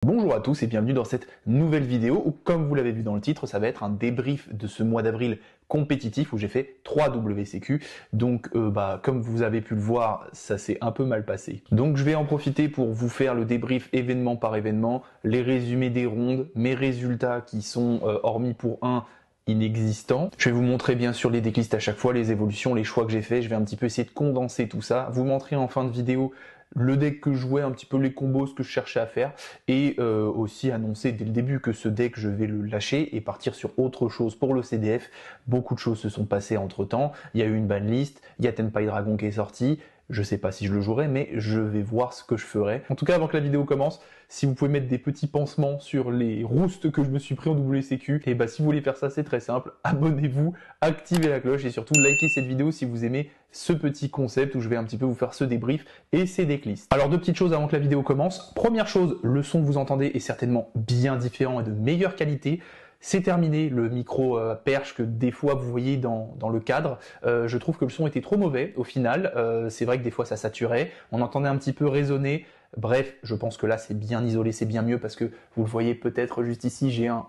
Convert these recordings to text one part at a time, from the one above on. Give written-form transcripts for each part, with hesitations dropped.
Bonjour à tous et bienvenue dans cette nouvelle vidéo où, comme vous l'avez vu dans le titre, ça va être un débrief de ce mois d'avril compétitif où j'ai fait 3 WCQ. Donc comme vous avez pu le voir, ça s'est un peu mal passé. Donc je vais en profiter pour vous faire le débrief événement par événement, les résumés des rondes, mes résultats qui sont hormis pour un inexistants. Je vais vous montrer bien sûr les decklists à chaque fois, les évolutions, les choix que j'ai fait. Je vais un petit peu essayer de condenser tout ça, vous montrer en fin de vidéo le deck que je jouais, un petit peu les combos, ce que je cherchais à faire, et aussi annoncer dès le début que ce deck, je vais le lâcher et partir sur autre chose pour le CDF. Beaucoup de choses se sont passées entre temps. Il y a eu une banlist, il y a Tenpai Dragon qui est sorti. Je sais pas si je le jouerai, mais je vais voir ce que je ferai. En tout cas, avant que la vidéo commence, si vous pouvez mettre des petits pansements sur les roustes que je me suis pris en WCQ, et si vous voulez faire ça, c'est très simple. Abonnez-vous, activez la cloche et surtout likez cette vidéo si vous aimez ce petit concept où je vais un petit peu vous faire ce débrief et ces decklists. Alors deux petites choses avant que la vidéo commence. Première chose, le son que vous entendez est certainement bien différent et de meilleure qualité. C'est terminé le micro perche que des fois vous voyez dans le cadre. Je trouve que le son était trop mauvais au final. C'est vrai que des fois ça saturait. On entendait un petit peu résonner. Bref, je pense que là c'est bien isolé, c'est bien mieux parce que vous le voyez peut-être juste ici, j'ai un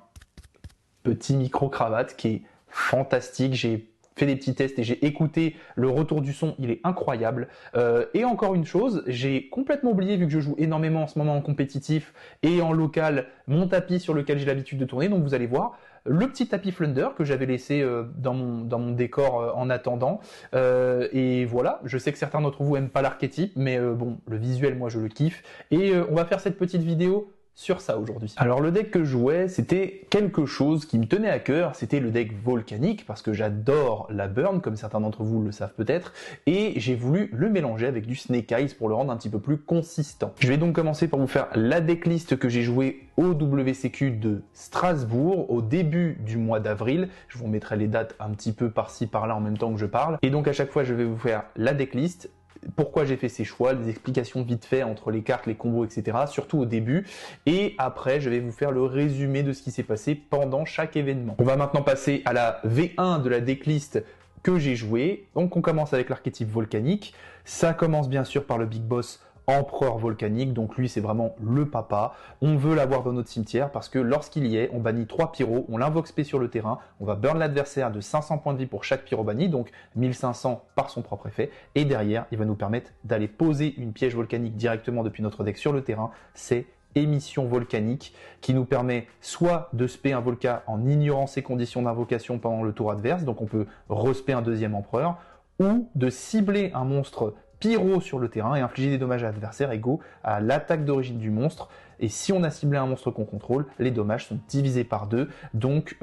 petit micro cravate qui est fantastique. J'ai fait des petits tests et j'ai écouté le retour du son, il est incroyable. Et encore une chose, j'ai complètement oublié, vu que je joue énormément en ce moment en compétitif et en local, mon tapis sur lequel j'ai l'habitude de tourner. Donc vous allez voir le petit tapis Flunder que j'avais laissé dans mon décor en attendant. Et voilà, je sais que certains d'entre vous aiment pas l'archétype, mais bon, le visuel, moi je le kiffe. Et on va faire cette petite vidéo sur ça aujourd'hui. Alors le deck que je jouais, c'était quelque chose qui me tenait à cœur, c'était le deck volcanique, parce que j'adore la burn, comme certains d'entre vous le savent peut-être, et j'ai voulu le mélanger avec du Snake Eyes pour le rendre un petit peu plus consistant. Je vais donc commencer par vous faire la decklist que j'ai joué au WCQ de Strasbourg au début du mois d'avril. Je vous mettrai les dates un petit peu par-ci par-là en même temps que je parle. Et donc à chaque fois, je vais vous faire la decklist, pourquoi j'ai fait ces choix, des explications vite fait entre les cartes, les combos, etc. Surtout au début. Et après, je vais vous faire le résumé de ce qui s'est passé pendant chaque événement. On va maintenant passer à la V1 de la decklist que j'ai joué. Donc on commence avec l'archétype volcanique. Ça commence bien sûr par le Big Boss Empereur volcanique, donc lui c'est vraiment le papa. On veut l'avoir dans notre cimetière parce que lorsqu'il y est, on bannit 3 pyros, on l'invoque spé sur le terrain, on va burn l'adversaire de 500 points de vie pour chaque pyro banni, donc 1500 par son propre effet, et derrière il va nous permettre d'aller poser une piège volcanique directement depuis notre deck sur le terrain. C'est émission volcanique qui nous permet soit de spé un volca en ignorant ses conditions d'invocation pendant le tour adverse, donc on peut respé un deuxième empereur, ou de cibler un monstre pyro sur le terrain et infliger des dommages à l'adversaire égaux à l'attaque d'origine du monstre. Et si on a ciblé un monstre qu'on contrôle, les dommages sont divisés par 2. Donc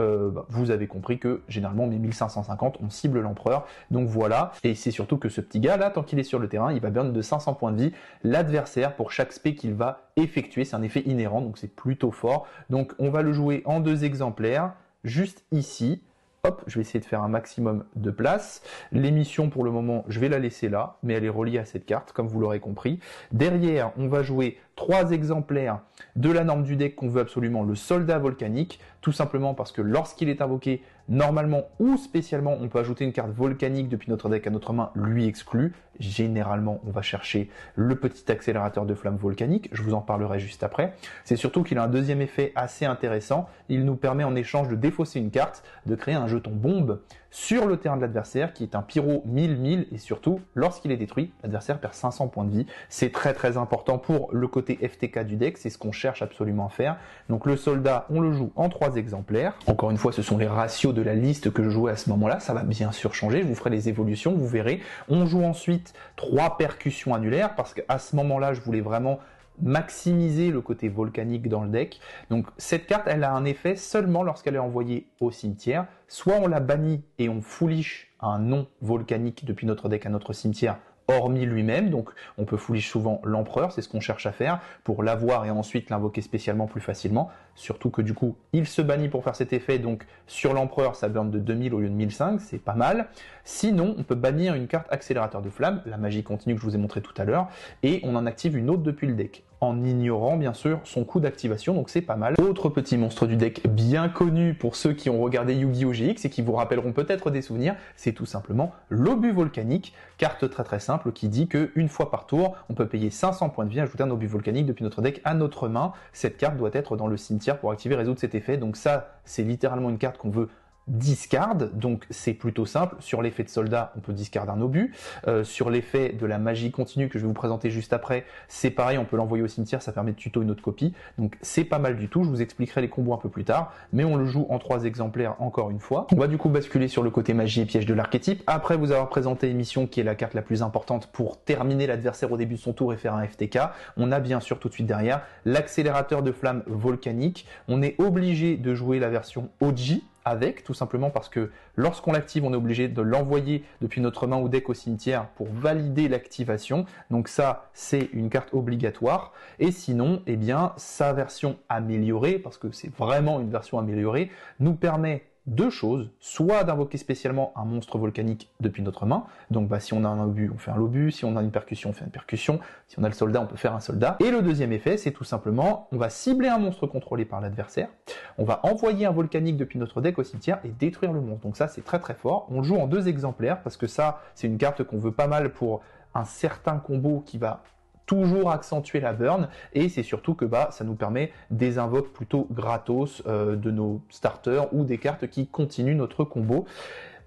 vous avez compris que généralement on met 1550, on cible l'empereur. Donc voilà, et c'est surtout que ce petit gars là, tant qu'il est sur le terrain, il va burn de 500 points de vie l'adversaire pour chaque spé qu'il va effectuer. C'est un effet inhérent, donc c'est plutôt fort. Donc on va le jouer en 2 exemplaires, juste ici. Hop, je vais essayer de faire un maximum de place. L'émission, pour le moment, je vais la laisser là, mais elle est reliée à cette carte, comme vous l'aurez compris. Derrière, on va jouer 3 exemplaires de la norme du deck qu'on veut absolument, le soldat volcanique, tout simplement parce que lorsqu'il est invoqué, normalement ou spécialement, on peut ajouter une carte volcanique depuis notre deck à notre main, lui exclu. Généralement, on va chercher le petit accélérateur de flamme volcanique, je vous en parlerai juste après. C'est surtout qu'il a un deuxième effet assez intéressant, il nous permet en échange de défausser une carte, de créer un jeton bombe sur le terrain de l'adversaire qui est un pyro 1000-1000 et surtout, lorsqu'il est détruit, l'adversaire perd 500 points de vie. C'est très très important pour le côté FTK du deck, c'est ce qu'on cherche absolument à faire. Donc le soldat, on le joue en 3 exemplaires. Encore une fois, ce sont les ratios de la liste que je jouais à ce moment-là, ça va bien sûr changer, je vous ferai les évolutions, vous verrez. On joue ensuite 3 percussions annulaires parce qu'à ce moment-là, je voulais vraiment maximiser le côté volcanique dans le deck. Donc cette carte, elle a un effet seulement lorsqu'elle est envoyée au cimetière. Soit on la bannit et on foolish un non volcanique depuis notre deck à notre cimetière, hormis lui-même, donc on peut foolish souvent l'empereur, c'est ce qu'on cherche à faire, pour l'avoir et ensuite l'invoquer spécialement plus facilement, surtout que du coup, il se bannit pour faire cet effet, donc sur l'empereur, ça burn de 2000 au lieu de 1005, c'est pas mal. Sinon, on peut bannir une carte accélérateur de flamme, la magie continue que je vous ai montré tout à l'heure, et on en active une autre depuis le deck. en ignorant bien sûr son coût d'activation, donc c'est pas mal. Autre petit monstre du deck bien connu pour ceux qui ont regardé Yu-Gi-Oh! GX et qui vous rappelleront peut-être des souvenirs, c'est tout simplement l'obus volcanique, carte très simple qui dit qu'une fois par tour, on peut payer 500 points de vie, ajouter un obus volcanique depuis notre deck à notre main. Cette carte doit être dans le cimetière pour activer et résoudre cet effet, donc ça c'est littéralement une carte qu'on veut discard, donc c'est plutôt simple. Sur l'effet de soldat, on peut discard un obus. Sur l'effet de la magie continue que je vais vous présenter juste après, c'est pareil, on peut l'envoyer au cimetière, ça permet de tuto une autre copie. Donc c'est pas mal du tout, je vous expliquerai les combos un peu plus tard, mais on le joue en 3 exemplaires encore une fois. On va du coup basculer sur le côté magie et piège de l'archétype. Après vous avoir présenté Émission, qui est la carte la plus importante pour terminer l'adversaire au début de son tour et faire un FTK, on a bien sûr tout de suite derrière l'accélérateur de flamme volcanique. On est obligé de jouer la version OG, avec, tout simplement parce que lorsqu'on l'active, on est obligé de l'envoyer depuis notre main ou deck au cimetière pour valider l'activation. Donc ça, c'est une carte obligatoire. Et sinon, eh bien, sa version améliorée, parce que c'est vraiment une version améliorée, nous permet deux choses, soit d'invoquer spécialement un monstre volcanique depuis notre main, donc si on a un obus, on fait un obus, si on a une percussion, on fait une percussion, si on a le soldat, on peut faire un soldat. Et le deuxième effet, c'est tout simplement, on va cibler un monstre contrôlé par l'adversaire, on va envoyer un volcanique depuis notre deck au cimetière et détruire le monstre. Donc ça, c'est très fort. On le joue en 2 exemplaires, parce que ça, c'est une carte qu'on veut pas mal pour un certain combo qui va toujours accentuer la burn, et c'est surtout que ça nous permet des invoques plutôt gratos de nos starters ou des cartes qui continuent notre combo.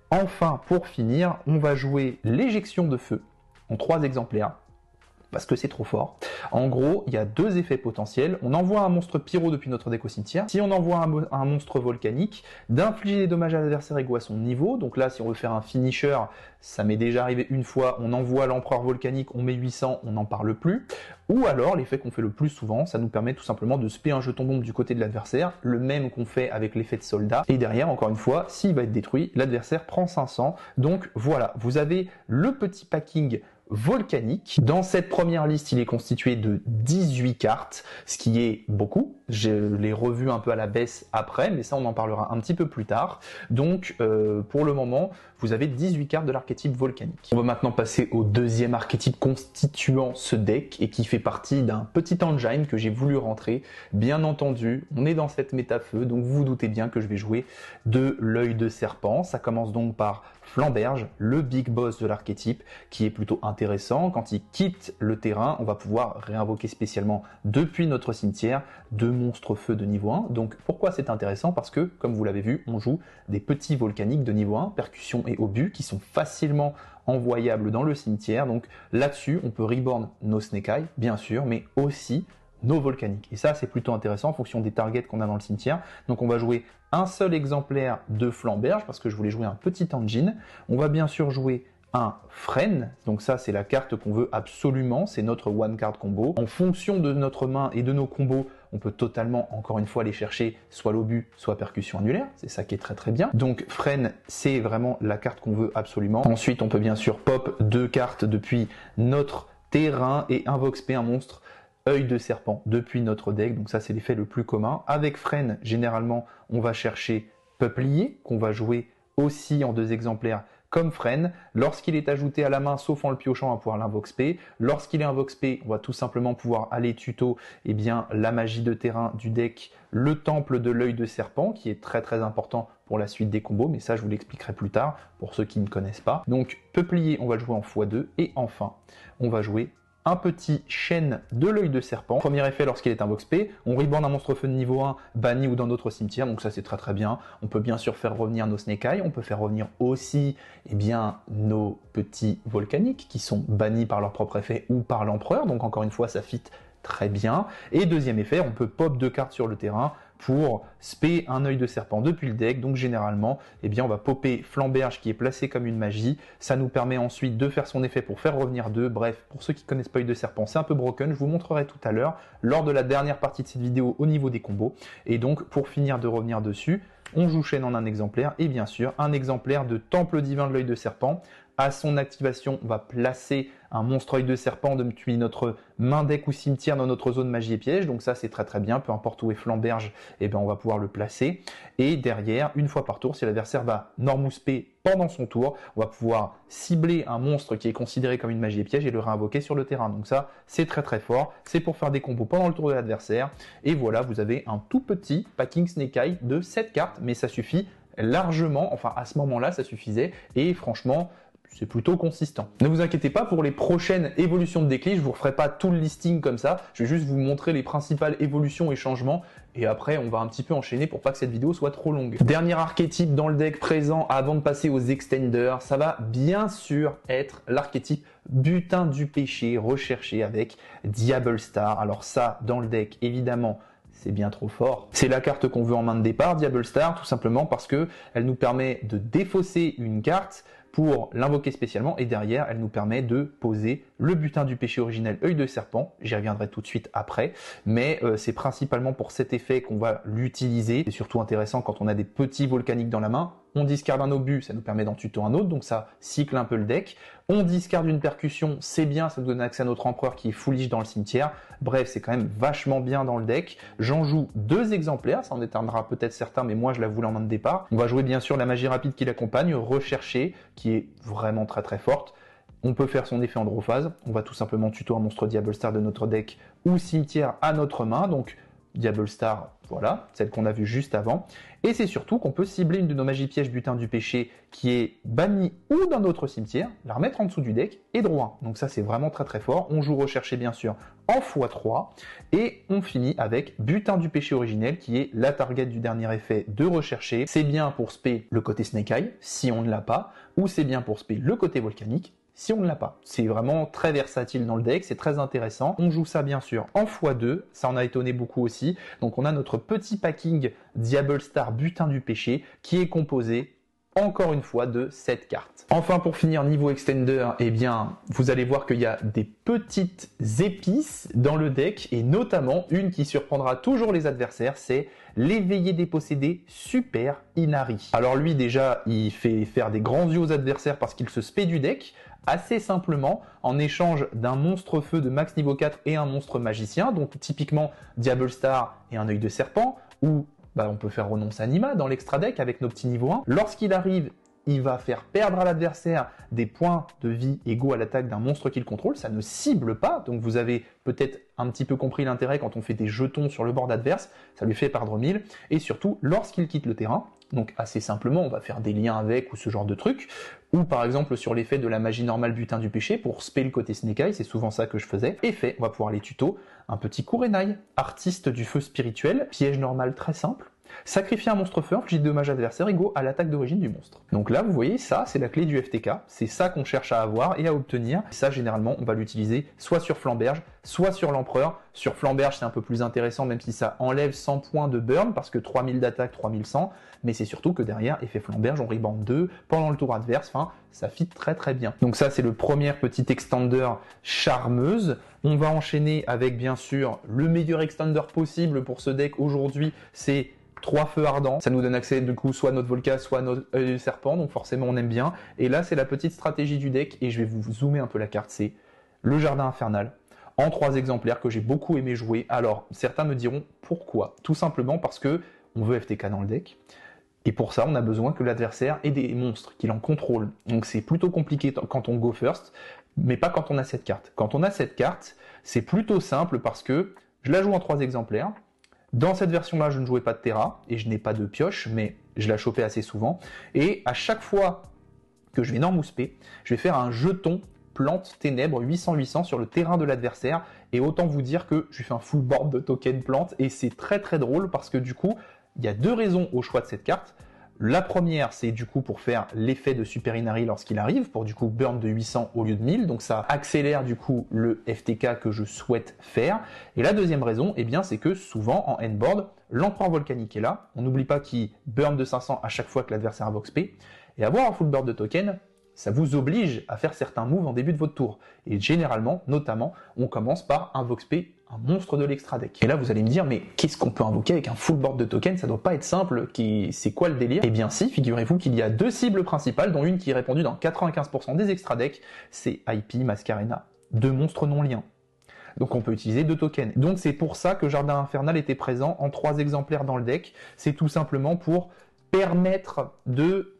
Enfin, pour finir, on va jouer l'éjection de feu en 3 exemplaires, parce que c'est trop fort. En gros, il y a 2 effets potentiels. On envoie un monstre pyro depuis notre deck au cimetière. Si on envoie un monstre volcanique, d'infliger des dommages à l'adversaire égaux à son niveau. Donc là, si on veut faire un finisher, ça m'est déjà arrivé une fois, on envoie l'empereur volcanique, on met 800, on n'en parle plus. Ou alors, l'effet qu'on fait le plus souvent, ça nous permet tout simplement de spé un jeton bombe du côté de l'adversaire, le même qu'on fait avec l'effet de soldat. Et derrière, encore une fois, s'il va être détruit, l'adversaire prend 500. Donc voilà, vous avez le petit packing volcanique. Dans cette première liste, il est constitué de 18 cartes, ce qui est beaucoup. Je l'ai revu un peu à la baisse après, mais ça on en parlera un petit peu plus tard. Donc pour le moment, vous avez 18 cartes de l'archétype volcanique. On va maintenant passer au deuxième archétype constituant ce deck et qui fait partie d'un petit engine que j'ai voulu rentrer. Bien entendu, on est dans cette méta-feu, donc vous vous doutez bien que je vais jouer de l'œil de serpent. Ça commence donc par Flamberge, le big boss de l'archétype, qui est plutôt intéressant. Quand il quitte le terrain, on va pouvoir réinvoquer spécialement depuis notre cimetière 2 monstres feu de niveau 1. Donc pourquoi c'est intéressant? Parce que, comme vous l'avez vu, on joue des petits volcaniques de niveau 1, percussion et obus, qui sont facilement envoyables dans le cimetière. Donc là-dessus, on peut reborn nos Snake Eye, bien sûr, mais aussi nos volcaniques. Et ça, c'est plutôt intéressant en fonction des targets qu'on a dans le cimetière. Donc on va jouer un seul exemplaire de Flamberge, parce que je voulais jouer un petit engine. On va bien sûr jouer un Fren, donc ça c'est la carte qu'on veut absolument, c'est notre one card combo. En fonction de notre main et de nos combos, on peut totalement, encore une fois, aller chercher soit l'obus, soit percussion annulaire, c'est ça qui est très bien. Donc Fren, c'est vraiment la carte qu'on veut absolument. Ensuite, on peut bien sûr pop 2 cartes depuis notre terrain et invoque spé un monstre œil de serpent depuis notre deck, donc ça c'est l'effet le plus commun. Avec Fren, généralement, on va chercher Peuplier, qu'on va jouer aussi en 2 exemplaires comme Fren. Lorsqu'il est ajouté à la main, sauf en le piochant, on va pouvoir l'invoque spé. Lorsqu'il est invoque spé, on va tout simplement pouvoir aller tuto la magie de terrain du deck, le temple de l'œil de serpent, qui est très important pour la suite des combos, mais ça je vous l'expliquerai plus tard pour ceux qui ne connaissent pas. Donc Peuplier, on va le jouer en x2, et enfin, on va jouer un petit chêne de l'œil de serpent. Premier effet lorsqu'il est invoque spé, on reborn un monstre feu de niveau 1 banni ou dans d'autres cimetières, donc ça c'est très bien. On peut bien sûr faire revenir nos Snake Eye, on peut faire revenir aussi nos petits volcaniques qui sont bannis par leur propre effet ou par l'empereur, donc encore une fois ça fit très bien. Et deuxième effet, on peut pop 2 cartes sur le terrain pour spé un œil de serpent depuis le deck. Donc généralement, on va popper Flamberge qui est placé comme une magie. Ça nous permet ensuite de faire son effet pour faire revenir 2. Bref, pour ceux qui connaissent pas œil de serpent, c'est un peu broken. Je vous montrerai tout à l'heure lors de la dernière partie de cette vidéo au niveau des combos. Et donc pour finir de revenir dessus, on joue chêne en un exemplaire et bien sûr un exemplaire de Temple divin de l'œil de serpent À son activation, on va placer un monstre œil de serpent depuis notre main deck ou cimetière dans notre zone magie et piège. Donc ça, c'est très très bien. Peu importe où est Flamberge, eh ben, on va pouvoir le placer. Et derrière, une fois par tour, si l'adversaire va Normousper pendant son tour, on va pouvoir cibler un monstre qui est considéré comme une magie et piège et le réinvoquer sur le terrain. Donc ça, c'est très très fort. C'est pour faire des combos pendant le tour de l'adversaire. Et voilà, vous avez un tout petit packing Snake Eye de 7 cartes, mais ça suffit largement. Enfin, à ce moment-là, ça suffisait. Et franchement, c'est plutôt consistant. Ne vous inquiétez pas, pour les prochaines évolutions de déclic, je ne vous referai pas tout le listing comme ça. Je vais juste vous montrer les principales évolutions et changements. Et après, on va un petit peu enchaîner pour pas que cette vidéo soit trop longue. Dernier archétype dans le deck présent avant de passer aux extenders, ça va bien sûr être l'archétype butin du péché recherché avec Diable Star. Alors ça, dans le deck, évidemment, c'est bien trop fort. C'est la carte qu'on veut en main de départ, Diable Star, tout simplement parce que elle nous permet de défausser une carte pour l'invoquer spécialement, et derrière, elle nous permet de poser le butin du péché originel œil de serpent. J'y reviendrai tout de suite après, mais c'est principalement pour cet effet qu'on va l'utiliser. C'est surtout intéressant quand on a des petits volcaniques dans la main. On discarde un obus, ça nous permet d'en tuto un autre, donc ça cycle un peu le deck. On discarde une percussion, c'est bien, ça nous donne accès à notre empereur qui est foolish dans le cimetière. Bref, c'est quand même vachement bien dans le deck. J'en joue 2 exemplaires, ça en éteindra peut-être certains, mais moi je la voulais en main de départ. On va jouer bien sûr la magie rapide qui l'accompagne, recherchée, qui est vraiment très très forte. On peut faire son effet en draw phase. On va tout simplement tuto un monstre Diable Star de notre deck ou cimetière à notre main. Donc Diable Star, voilà, celle qu'on a vue juste avant. Et c'est surtout qu'on peut cibler une de nos magies pièges butin du péché qui est bannie ou dans notre cimetière, la remettre en dessous du deck et draw 1. Donc ça c'est vraiment très très fort. On joue recherché bien sûr en x3 et on finit avec butin du péché originel qui est la target du dernier effet de recherché. C'est bien pour spé le côté Snake Eye si on ne l'a pas, ou c'est bien pour spé le côté volcanique si on ne l'a pas. C'est vraiment très versatile dans le deck, c'est très intéressant. On joue ça bien sûr en x2, ça en a étonné beaucoup aussi. Donc on a notre petit packing Diable Star butin du péché qui est composé encore une fois de 7 cartes. Enfin pour finir niveau extender, eh bien vous allez voir qu'il y a des petites épices dans le deck et notamment une qui surprendra toujours les adversaires, c'est l'éveillé dépossédé Super Inari. Alors lui déjà il fait faire des grands yeux aux adversaires parce qu'il se spé du deck assez simplement en échange d'un monstre feu de max niveau 4 et un monstre magicien, donc typiquement Diable Star et un œil de serpent, ou on peut faire renonce Anima dans l'extra deck avec nos petits niveaux 1. Lorsqu'il arrive, il va faire perdre à l'adversaire des points de vie égaux à l'attaque d'un monstre qu'il contrôle, ça ne cible pas, donc vous avez peut-être un petit peu compris l'intérêt quand on fait des jetons sur le board adverse, ça lui fait perdre 1000, et surtout lorsqu'il quitte le terrain, donc assez simplement on va faire des liens avec ou ce genre de truc, ou par exemple sur l'effet de la magie normale butin du péché pour spell le côté Snake Eye, c'est souvent ça que je faisais. Effet, on va pouvoir les tutos, un petit Kurenai, artiste du feu spirituel, piège normal très simple, sacrifier un monstre feu, inflige dommage adversaire égaux à l'attaque d'origine du monstre. Donc là, vous voyez, ça, c'est la clé du FTK. C'est ça qu'on cherche à avoir et à obtenir. Ça, généralement, on va l'utiliser soit sur Flamberge, soit sur l'Empereur. Sur Flamberge, c'est un peu plus intéressant, même si ça enlève 100 points de burn, parce que 3000 d'attaque, 3100. Mais c'est surtout que derrière, effet Flamberge, on rebande 2 pendant le tour adverse. Enfin, ça fit très très bien. Donc ça, c'est le premier petit extender charmeuse. On va enchaîner avec, bien sûr, le meilleur extender possible pour ce deck aujourd'hui, c'est 3 feux ardents, ça nous donne accès du coup soit à notre Volca, soit à notre œil de serpent, donc forcément on aime bien. Et là c'est la petite stratégie du deck, et je vais vous zoomer un peu la carte, c'est le jardin infernal, en 3 exemplaires que j'ai beaucoup aimé jouer. Alors certains me diront pourquoi, tout simplement parce que on veut FTK dans le deck, et pour ça on a besoin que l'adversaire ait des monstres qu'il en contrôle. Donc c'est plutôt compliqué quand on go first, mais pas quand on a cette carte. Quand on a cette carte, c'est plutôt simple parce que je la joue en 3 exemplaires. Dans cette version-là, je ne jouais pas de Terra et je n'ai pas de pioche, mais je la chopais assez souvent. Et à chaque fois que je vais Normousper, je vais faire un jeton plante ténèbres 800-800 sur le terrain de l'adversaire. Et autant vous dire que je lui fais un full board de token plante et c'est très très drôle parce que du coup, il y a 2 raisons au choix de cette carte. La première, c'est du coup pour faire l'effet de Super Inari lorsqu'il arrive, pour du coup burn de 800 au lieu de 1000, donc ça accélère du coup le FTK que je souhaite faire. Et la deuxième raison, eh bien, c'est que souvent en endboard, l'empereur volcanique est là, on n'oublie pas qu'il burn de 500 à chaque fois que l'adversaire invoque P, et avoir un full board de token, ça vous oblige à faire certains moves en début de votre tour. Et généralement, notamment, on commence par invoquer un monstre de l'extra deck. Et là, vous allez me dire, mais qu'est-ce qu'on peut invoquer avec un full board de tokens? Ça doit pas être simple, c'est quoi le délire? Eh bien si, figurez-vous qu'il y a deux cibles principales, dont une qui est répandue dans 95% des extra decks, c'est IP, Masquerena, deux monstres non liens. Donc on peut utiliser 2 tokens. Donc c'est pour ça que Jardin Infernal était présent en 3 exemplaires dans le deck. C'est tout simplement pour permettre de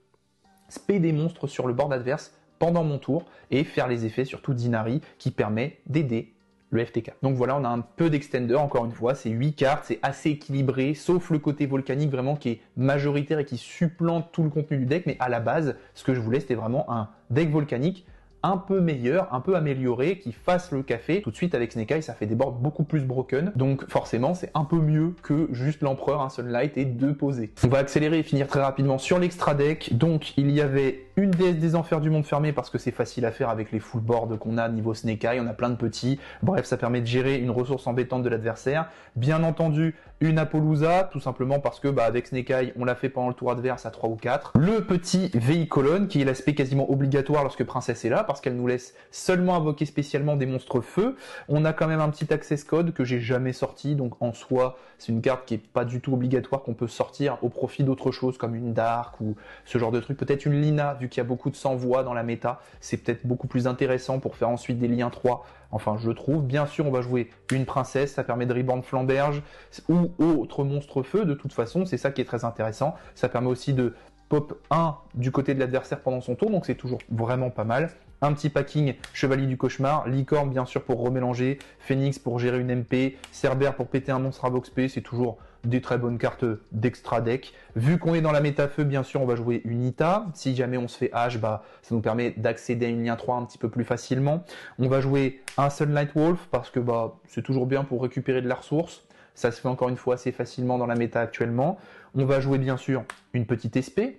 spé des monstres sur le board adverse pendant mon tour et faire les effets surtout d'Inari qui permet d'aider le FTK. Donc voilà, on a un peu d'extender, encore une fois, c'est 8 cartes, c'est assez équilibré, sauf le côté volcanique vraiment qui est majoritaire et qui supplante tout le contenu du deck, mais à la base, ce que je voulais, c'était vraiment un deck volcanique un peu meilleur, un peu amélioré, qui fasse le café. Tout de suite avec Snake Eye, ça fait des boards beaucoup plus broken, donc forcément c'est un peu mieux que juste l'Empereur, un Sunlight et 2 posés. On va accélérer et finir très rapidement sur l'extra deck. Donc il y avait une déesse des enfers du monde fermé parce que c'est facile à faire avec les full boards qu'on a niveau Snake Eye, on a plein de petits, bref ça permet de gérer une ressource embêtante de l'adversaire. Bien entendu une Apollousa, tout simplement parce que avec Snake Eye, on l'a fait pendant le tour adverse à 3 ou 4. Le petit Véhicolone, qui est l'aspect quasiment obligatoire lorsque Princesse est là, parce qu'elle nous laisse seulement invoquer spécialement des monstres feu. On a quand même un petit access code que j'ai jamais sorti, donc en soi, c'est une carte qui est pas du tout obligatoire, qu'on peut sortir au profit d'autres choses, comme une Dark ou ce genre de truc. Peut-être une Lina, vu qu'il y a beaucoup de sans-voix dans la méta, c'est peut-être beaucoup plus intéressant pour faire ensuite des liens 3. Enfin, je trouve. Bien sûr, on va jouer une princesse, ça permet de reborn Flamberge ou autre monstre feu. De toute façon, c'est ça qui est très intéressant. Ça permet aussi de pop 1 du côté de l'adversaire pendant son tour, donc c'est toujours vraiment pas mal. Un petit packing Chevalier du Cauchemar, Licorne bien sûr pour remélanger, Phoenix pour gérer une MP, Cerbère pour péter un monstre à Vox P, c'est toujours des très bonnes cartes d'extra deck. Vu qu'on est dans la méta feu, bien sûr, on va jouer une Ita. Si jamais on se fait H, ça nous permet d'accéder à une lien 3 un petit peu plus facilement. On va jouer un Sunlight Wolf parce que c'est toujours bien pour récupérer de la ressource. Ça se fait encore une fois assez facilement dans la méta actuellement. On va jouer bien sûr une petite SP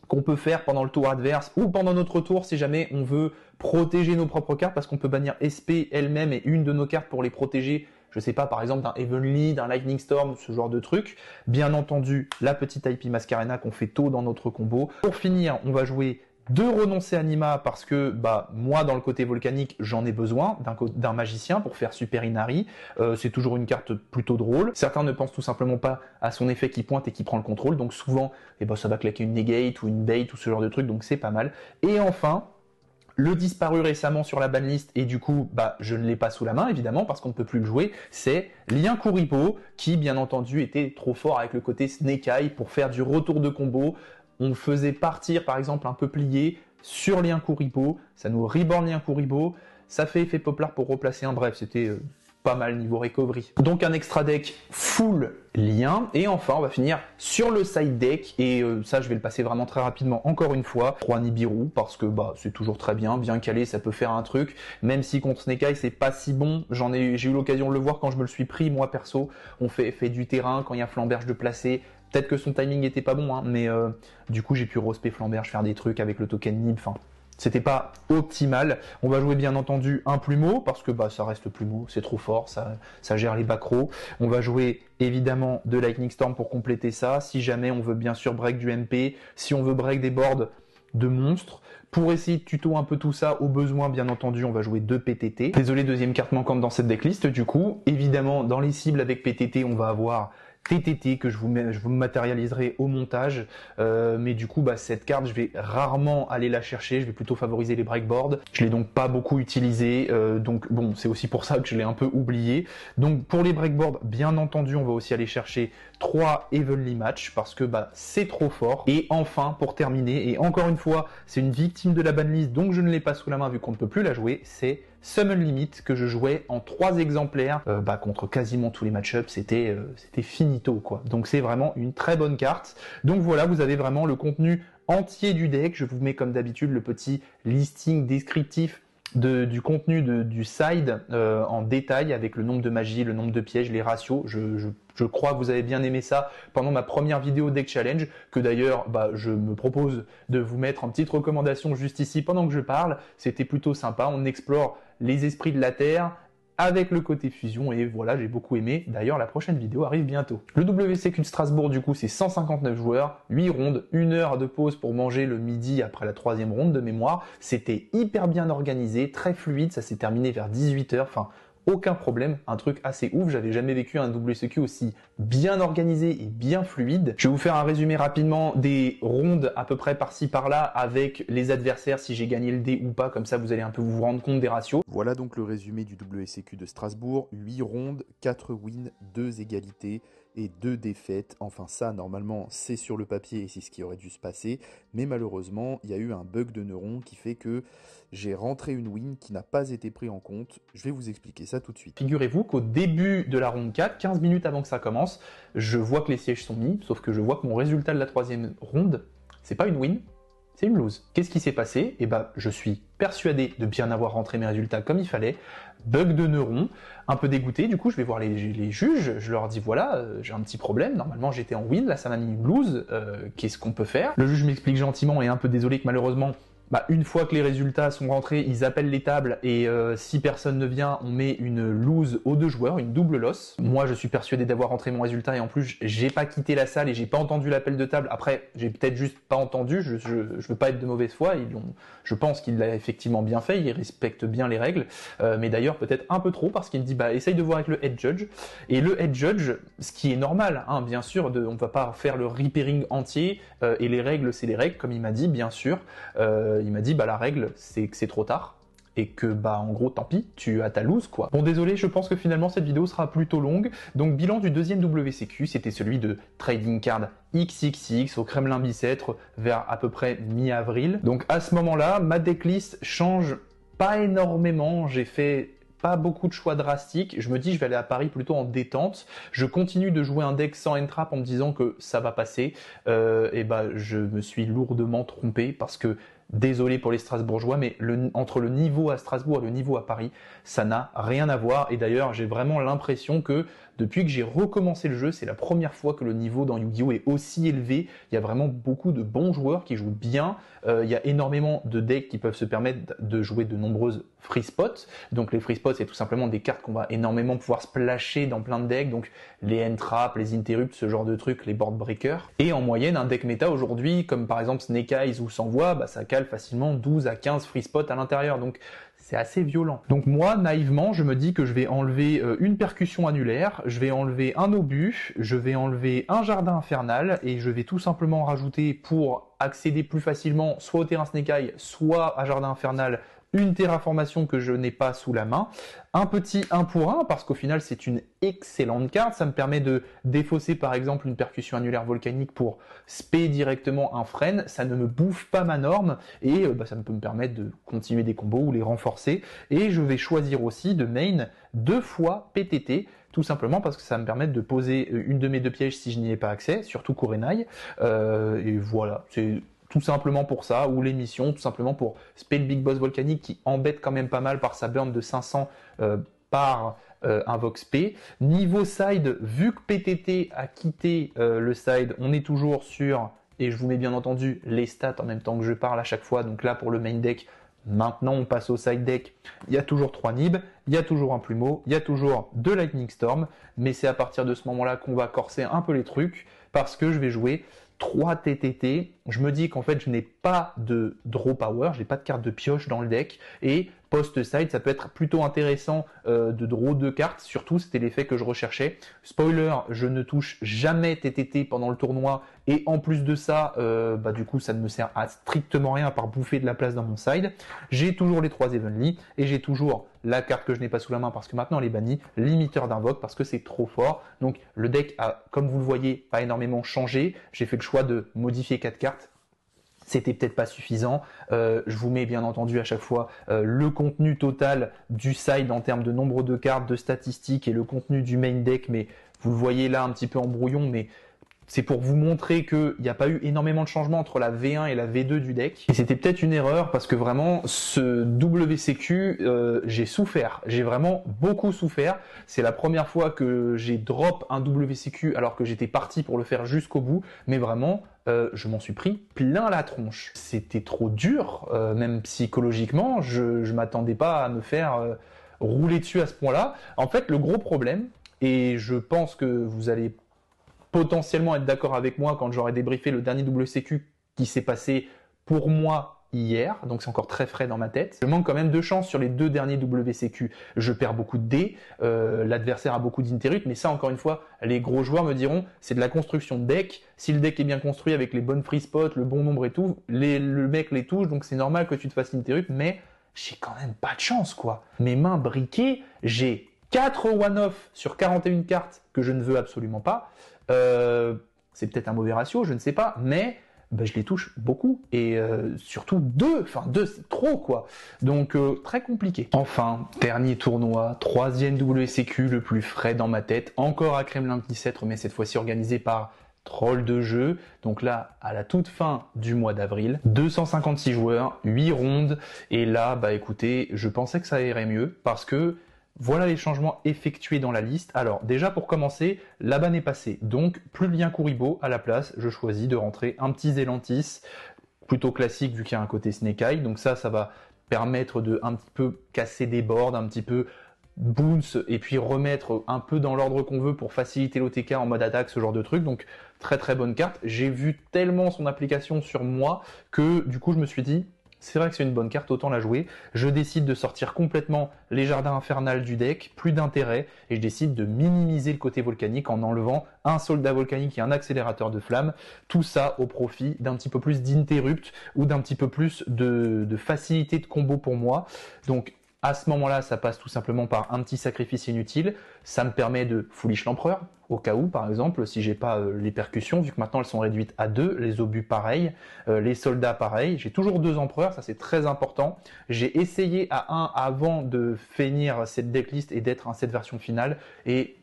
qu'on peut faire pendant le tour adverse ou pendant notre tour si jamais on veut protéger nos propres cartes, parce qu'on peut bannir SP elle-même et une de nos cartes pour les protéger, je sais pas, par exemple d'un Heavenly, d'un Lightning Storm, ce genre de truc. Bien entendu, la petite IP Masquerena qu'on fait tôt dans notre combo. Pour finir, on va jouer 2 renoncer Anima parce que moi dans le côté volcanique j'en ai besoin d'un magicien pour faire Super Inari. C'est toujours une carte plutôt drôle. Certains ne pensent tout simplement pas à son effet qui pointe et qui prend le contrôle, donc souvent ça va claquer une negate ou une bait ou ce genre de truc, donc c'est pas mal. Et enfin, le disparu récemment sur la banlist et du coup je ne l'ai pas sous la main évidemment parce qu'on ne peut plus le jouer, c'est Lien Kuriboh qui bien entendu était trop fort avec le côté Snake Eye pour faire du retour de combo. On faisait partir par exemple un peuplier sur Lien Kuriboh, ça nous reborn Lien Kuriboh, ça fait effet poplar pour replacer un, bref c'était pas mal niveau recovery. Donc un extra deck full lien, et enfin on va finir sur le side deck, et ça je vais le passer vraiment très rapidement encore une fois. 3 Nibiru parce que c'est toujours très bien calé, ça peut faire un truc, même si contre Snake Eye c'est pas si bon, j'ai eu l'occasion de le voir quand je me le suis pris moi perso, on fait du terrain quand il y a Flamberge de placer. Peut-être que son timing était pas bon, mais du coup j'ai pu rospé Flamberge, faire des trucs avec le token Nib, enfin c'était pas optimal. On va jouer bien entendu un plumeau, parce que ça reste plumeau, c'est trop fort, ça gère les back row. On va jouer évidemment de Lightning Storm pour compléter ça, si jamais on veut bien sûr break du MP, si on veut break des boards de monstres. Pour essayer de tuto un peu tout ça, au besoin bien entendu, on va jouer 2 PTT. Désolé, deuxième carte manquante dans cette decklist du coup. Évidemment, dans les cibles avec PTT, on va avoir TTT que je vous matérialiserai au montage, mais du coup cette carte je vais rarement aller la chercher, je vais plutôt favoriser les breakboards, je l'ai donc pas beaucoup utilisé, donc bon c'est aussi pour ça que je l'ai un peu oublié. Donc pour les breakboards bien entendu on va aussi aller chercher 3 Heavenly Match parce que c'est trop fort. Et enfin pour terminer, et encore une fois c'est une victime de la banlist donc je ne l'ai pas sous la main vu qu'on ne peut plus la jouer, c'est Summon Limit que je jouais en 3 exemplaires contre quasiment tous les match-ups, c'était finito quoi. Donc c'est vraiment une très bonne carte. Donc voilà, vous avez vraiment le contenu entier du deck. Je vous mets comme d'habitude le petit listing descriptif du contenu du side en détail avec le nombre de magies, le nombre de pièges, les ratios. Je crois que vous avez bien aimé ça pendant ma première vidéo Deck Challenge, que d'ailleurs je me propose de vous mettre en petite recommandation juste ici pendant que je parle. C'était plutôt sympa, on explore les esprits de la Terre avec le côté fusion et voilà, j'ai beaucoup aimé. D'ailleurs, la prochaine vidéo arrive bientôt. Le WCQ de Strasbourg, du coup, c'est 159 joueurs, 8 rondes, 1 heure de pause pour manger le midi après la 3e ronde de mémoire. C'était hyper bien organisé, très fluide, ça s'est terminé vers 18 h. Enfin, aucun problème, un truc assez ouf, j'avais jamais vécu un WCQ aussi bien organisé et bien fluide. Je vais vous faire un résumé rapidement des rondes à peu près par-ci par-là avec les adversaires, si j'ai gagné le dé ou pas, comme ça vous allez un peu vous rendre compte des ratios. Voilà donc le résumé du WCQ de Strasbourg, 8 rondes, 4 wins, 2 égalités et 2 défaites. Enfin ça, normalement, c'est sur le papier et c'est ce qui aurait dû se passer. Mais malheureusement, il y a eu un bug de neuron qui fait que j'ai rentré une win qui n'a pas été pris en compte. Je vais vous expliquer ça tout de suite. Figurez-vous qu'au début de la ronde 4, 15 minutes avant que ça commence, je vois que les sièges sont mis, sauf que je vois que mon résultat de la 3e ronde, c'est pas une win, c'est une lose. Qu'est-ce qui s'est passé? Eh ben, je suis persuadé de bien avoir rentré mes résultats comme il fallait. Bug de neuron, un peu dégoûté, du coup je vais voir les juges, je leur dis voilà, j'ai un petit problème, normalement j'étais en win, là ça m'a mis une lose, qu'est-ce qu'on peut faire? Le juge m'explique gentiment et un peu désolé que malheureusement, une fois que les résultats sont rentrés, ils appellent les tables et si personne ne vient, on met une lose aux 2 joueurs, une double loss. Moi, je suis persuadé d'avoir rentré mon résultat et en plus, j'ai pas quitté la salle et j'ai pas entendu l'appel de table. Après, j'ai peut-être juste pas entendu, je veux pas être de mauvaise foi. Je pense qu'il l'a effectivement bien fait, il respecte bien les règles, mais d'ailleurs peut-être un peu trop parce qu'il me dit essaye de voir avec le head judge. Et le head judge, ce qui est normal, hein, bien sûr, on va pas faire le repairing entier et les règles, c'est les règles, comme il m'a dit, bien sûr. Il m'a dit la règle c'est que c'est trop tard et que en gros tant pis, tu as ta lose quoi. Bon désolé, je pense que finalement cette vidéo sera plutôt longue. Donc bilan du 2e WCQ, c'était celui de Trading Card XXX au Kremlin Bicêtre vers à peu près mi-avril. Donc à ce moment-là, ma decklist change pas énormément, j'ai fait pas beaucoup de choix drastiques, je me dis je vais aller à Paris plutôt en détente, je continue de jouer un deck sans entrap en me disant que ça va passer, et je me suis lourdement trompé parce que désolé pour les Strasbourgeois, mais entre le niveau à Strasbourg et le niveau à Paris, ça n'a rien à voir. Et d'ailleurs, j'ai vraiment l'impression que depuis que j'ai recommencé le jeu, c'est la première fois que le niveau dans Yu-Gi-Oh est aussi élevé. Il y a vraiment beaucoup de bons joueurs qui jouent bien. Il y a énormément de decks qui peuvent se permettre de jouer de nombreuses free spots. Donc les free spots, c'est tout simplement des cartes qu'on va énormément pouvoir splasher dans plein de decks. Donc les entraps, les interrupts, ce genre de trucs, les board breakers. Et en moyenne, un deck méta aujourd'hui, comme par exemple Snake Eyes ou S'envoie, ça cale facilement 12 à 15 free spots à l'intérieur. Donc c'est assez violent. Donc moi, naïvement, je me dis que je vais enlever une percussion annulaire, je vais enlever un obus, je vais enlever un jardin infernal et je vais tout simplement rajouter pour accéder plus facilement soit au terrain Snake Eye, soit à jardin infernal, une terraformation que je n'ai pas sous la main, un petit 1 pour 1 parce qu'au final c'est une excellente carte, ça me permet de défausser par exemple une percussion annulaire volcanique pour spé directement un frein, ça ne me bouffe pas ma norme et ça peut me permettre de continuer des combos ou les renforcer et je vais choisir aussi de main 2 fois PTT tout simplement parce que ça va me permettre de poser une de mes 2 pièges si je n'y ai pas accès, surtout Kurenai, et voilà, c'est tout simplement pour ça, ou l'émission, tout simplement pour spell Big Boss Volcanique qui embête quand même pas mal par sa burn de 500 par Invox P. Niveau side, vu que PTT a quitté le side, on est toujours sur, et je vous mets bien entendu les stats en même temps que je parle à chaque fois, donc là pour le main deck, maintenant on passe au side deck, il y a toujours 3 nibs, il y a toujours un plumeau, il y a toujours 2 Lightning Storm, mais c'est à partir de ce moment-là qu'on va corser un peu les trucs, parce que je vais jouer 3 TTT, je me dis qu'en fait je n'ai pas de draw power, je n'ai pas de carte de pioche dans le deck, et post-side ça peut être plutôt intéressant de draw 2 cartes, surtout c'était l'effet que je recherchais. Spoiler, je ne touche jamais TTT pendant le tournoi, et en plus de ça, du coup ça ne me sert à strictement rien à part bouffer de la place dans mon side. J'ai toujours les 3 Evenly, et j'ai toujours la carte que je n'ai pas sous la main parce que maintenant elle est bannie, limiteur d'invoque parce que c'est trop fort. Donc le deck a, comme vous le voyez, pas énormément changé. J'ai fait le choix de modifier 4 cartes. C'était peut-être pas suffisant. Je vous mets bien entendu à chaque fois le contenu total du side en termes de nombre de cartes, de statistiques et le contenu du main deck. Mais vous le voyez là un petit peu en brouillon, mais c'est pour vous montrer qu'il n'y a pas eu énormément de changements entre la V1 et la V2 du deck. Et c'était peut-être une erreur parce que vraiment, ce WCQ, j'ai souffert. J'ai vraiment beaucoup souffert. C'est la première fois que j'ai drop un WCQ alors que j'étais parti pour le faire jusqu'au bout. Mais vraiment, je m'en suis pris plein la tronche. C'était trop dur, même psychologiquement. Je m'attendais pas à me faire rouler dessus à ce point-là. En fait, le gros problème, et je pense que vous allez potentiellement être d'accord avec moi quand j'aurai débriefé le dernier WCQ qui s'est passé pour moi hier, donc c'est encore très frais dans ma tête. Je manque quand même de chance sur les 2 derniers WCQ. Je perds beaucoup de dés, l'adversaire a beaucoup d'interrupts, mais ça encore une fois, les gros joueurs me diront, c'est de la construction de deck. Si le deck est bien construit avec les bonnes free spots, le bon nombre et tout, le mec les touche, donc c'est normal que tu te fasses interrupt, mais j'ai quand même pas de chance quoi. Mes mains briquées, j'ai 4 one-off sur 41 cartes que je ne veux absolument pas. C'est peut-être un mauvais ratio, je ne sais pas, mais je les touche beaucoup et surtout 2 c'est trop quoi. Donc très compliqué. Enfin, dernier tournoi, 3e WCQ le plus frais dans ma tête, encore à Kremlin-Bicêtre, mais cette fois-ci organisé par Troll de jeu. Donc là, à la toute fin du mois d'avril, 256 joueurs, 8 rondes, et là, écoutez, je pensais que ça irait mieux parce que voilà les changements effectués dans la liste. Alors déjà pour commencer, la banne est passée, donc plus de lien Kuriboh à la place, je choisis de rentrer un petit Zelantis, plutôt classique vu qu'il y a un côté Snake Eye, donc ça va permettre de un petit peu casser des boards, un petit peu bounce et puis remettre un peu dans l'ordre qu'on veut pour faciliter l'OTK en mode attaque, ce genre de truc, donc très très bonne carte. J'ai vu tellement son application sur moi que du coup je me suis dit, c'est vrai que c'est une bonne carte, autant la jouer. Je décide de sortir complètement les jardins infernales du deck, plus d'intérêt, et je décide de minimiser le côté volcanique en enlevant un soldat volcanique et un accélérateur de flamme. Tout ça au profit d'un petit peu plus d'interrupt ou d'un petit peu plus de facilité de combo pour moi. Donc à ce moment-là, ça passe tout simplement par un petit sacrifice inutile. Ça me permet de foolish l'empereur, au cas où, par exemple, si j'ai pas les percussions, vu que maintenant elles sont réduites à 2, les obus pareil, les soldats pareil. J'ai toujours 2 empereurs, ça c'est très important. J'ai essayé à 1 avant de finir cette decklist et d'être à cette version finale, et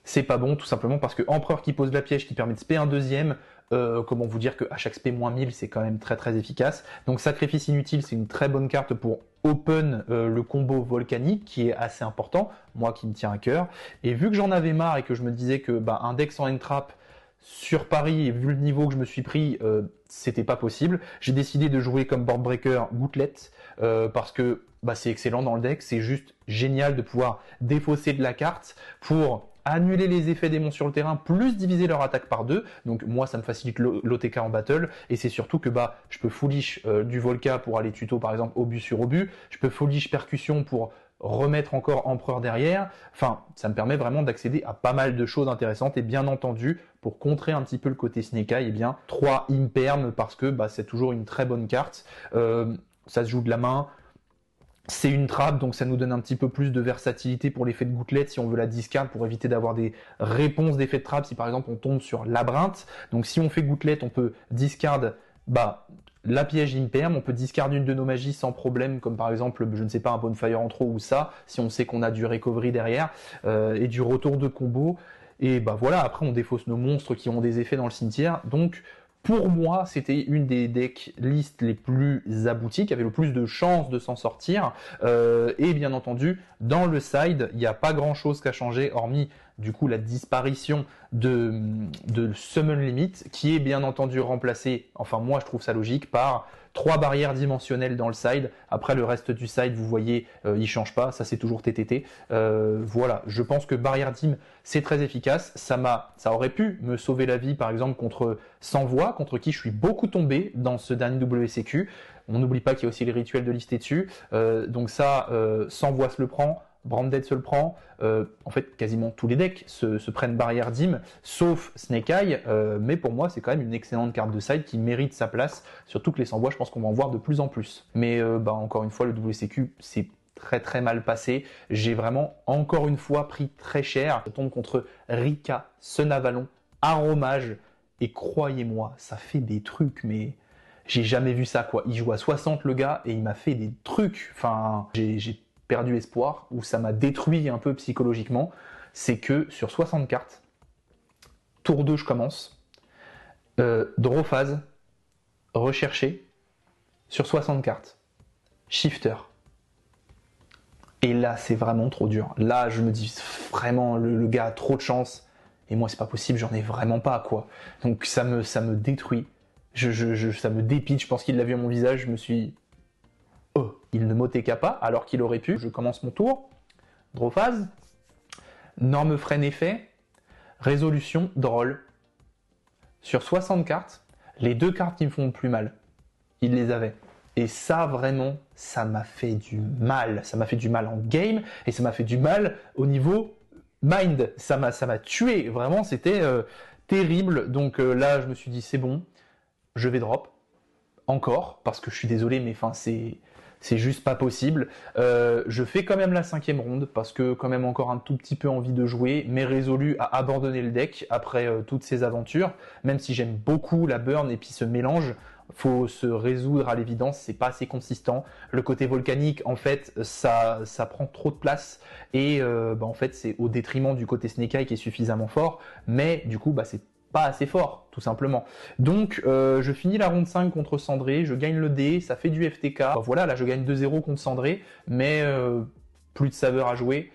c'est pas bon, tout simplement parce que empereur qui pose la piège, qui permet de spé un deuxième, comment vous dire qu'à chaque spé moins 1000, c'est quand même très très efficace. Donc sacrifice inutile, c'est une très bonne carte pour open le combo volcanique qui est assez important, moi qui me tient à cœur. Et vu que j'en avais marre et que je me disais que un deck sans entrap sur Paris, et vu le niveau que je me suis pris, c'était pas possible, j'ai décidé de jouer comme board breaker Gouttelette parce que c'est excellent dans le deck, c'est juste génial de pouvoir défausser de la carte pour annuler les effets démons sur le terrain, plus diviser leur attaque par 2. Donc moi, ça me facilite l'OTK en battle, et c'est surtout que je peux foolish du Volca pour aller tuto par exemple obus sur obus, je peux foolish percussion pour remettre encore empereur derrière. Enfin, ça me permet vraiment d'accéder à pas mal de choses intéressantes, et bien entendu, pour contrer un petit peu le côté Snake Eye, 3 imperm parce que c'est toujours une très bonne carte. Ça se joue de la main. C'est une trappe, donc ça nous donne un petit peu plus de versatilité pour l'effet de gouttelette si on veut la discard pour éviter d'avoir des réponses d'effet de trappe si par exemple on tombe sur labyrinthe. Donc si on fait gouttelette, on peut discard la piège imperm, on peut discard une de nos magies sans problème, comme par exemple, je ne sais pas, un bonfire en trop ou ça, si on sait qu'on a du recovery derrière, et du retour de combo. Et voilà, après on défausse nos monstres qui ont des effets dans le cimetière. Donc pour moi, c'était une des deck listes les plus abouties, qui avait le plus de chances de s'en sortir. Et bien entendu, dans le side, il n'y a pas grand-chose qu'à changer, hormis du coup la disparition de Summon Limit, qui est bien entendu remplacée, enfin moi je trouve ça logique, par 3 barrières dimensionnelles dans le side. Après le reste du side, vous voyez, il change pas, ça c'est toujours TTT. Voilà, je pense que barrière dim, c'est très efficace. Ça aurait pu me sauver la vie par exemple contre Sans Voix, contre qui je suis beaucoup tombé dans ce dernier WCQ. On n'oublie pas qu'il y a aussi les rituels de lister dessus. Donc ça, Sans Voix se le prend. Branded se le prend, en fait quasiment tous les decks se prennent barrière dim, sauf Snake Eye, mais pour moi c'est quand même une excellente carte de side qui mérite sa place, surtout que les sans-voix je pense qu'on va en voir de plus en plus. Mais encore une fois le WCQ c'est très très mal passé, j'ai vraiment encore une fois pris très cher, je tombe contre Rika, Senavalon, Aromage, et croyez-moi ça fait des trucs mais... J'ai jamais vu ça quoi, il joue à 60 le gars et il m'a fait des trucs, enfin j'ai perdu espoir, ou ça m'a détruit un peu psychologiquement, c'est que sur 60 cartes, tour 2 je commence, draw phase, rechercher, sur 60 cartes, shifter. Et là c'est vraiment trop dur. Là je me dis vraiment le gars a trop de chance, et moi c'est pas possible, j'en ai vraiment pas quoi. Donc ça me détruit, ça me dépite, je pense qu'il l'a vu à mon visage, je me suis... Oh, il ne m'OTK pas alors qu'il aurait pu. Je commence mon tour. draw phase, norme freine effet, résolution drôle. Sur 60 cartes, les 2 cartes qui me font le plus mal, il les avait. Et ça, vraiment, ça m'a fait du mal. Ça m'a fait du mal en game et ça m'a fait du mal au niveau mind. Ça m'a tué. Vraiment, c'était terrible. Donc là, je me suis dit, c'est bon, je vais drop. Encore, parce que je suis désolé, mais enfin, c'est juste pas possible. Je fais quand même la 5e ronde, parce que quand même encore un tout petit peu envie de jouer, mais résolu à abandonner le deck après toutes ces aventures, même si j'aime beaucoup la burn et puis ce mélange. Faut se résoudre à l'évidence, c'est pas assez consistant. Le côté volcanique, en fait, ça prend trop de place et en fait, c'est au détriment du côté Snake Eye qui est suffisamment fort, mais du coup, c'est pas assez fort, tout simplement. Donc, je finis la ronde 5 contre Cendré, je gagne le dé, ça fait du FTK. Voilà, là, je gagne 2-0 contre Cendré, mais plus de saveur à jouer.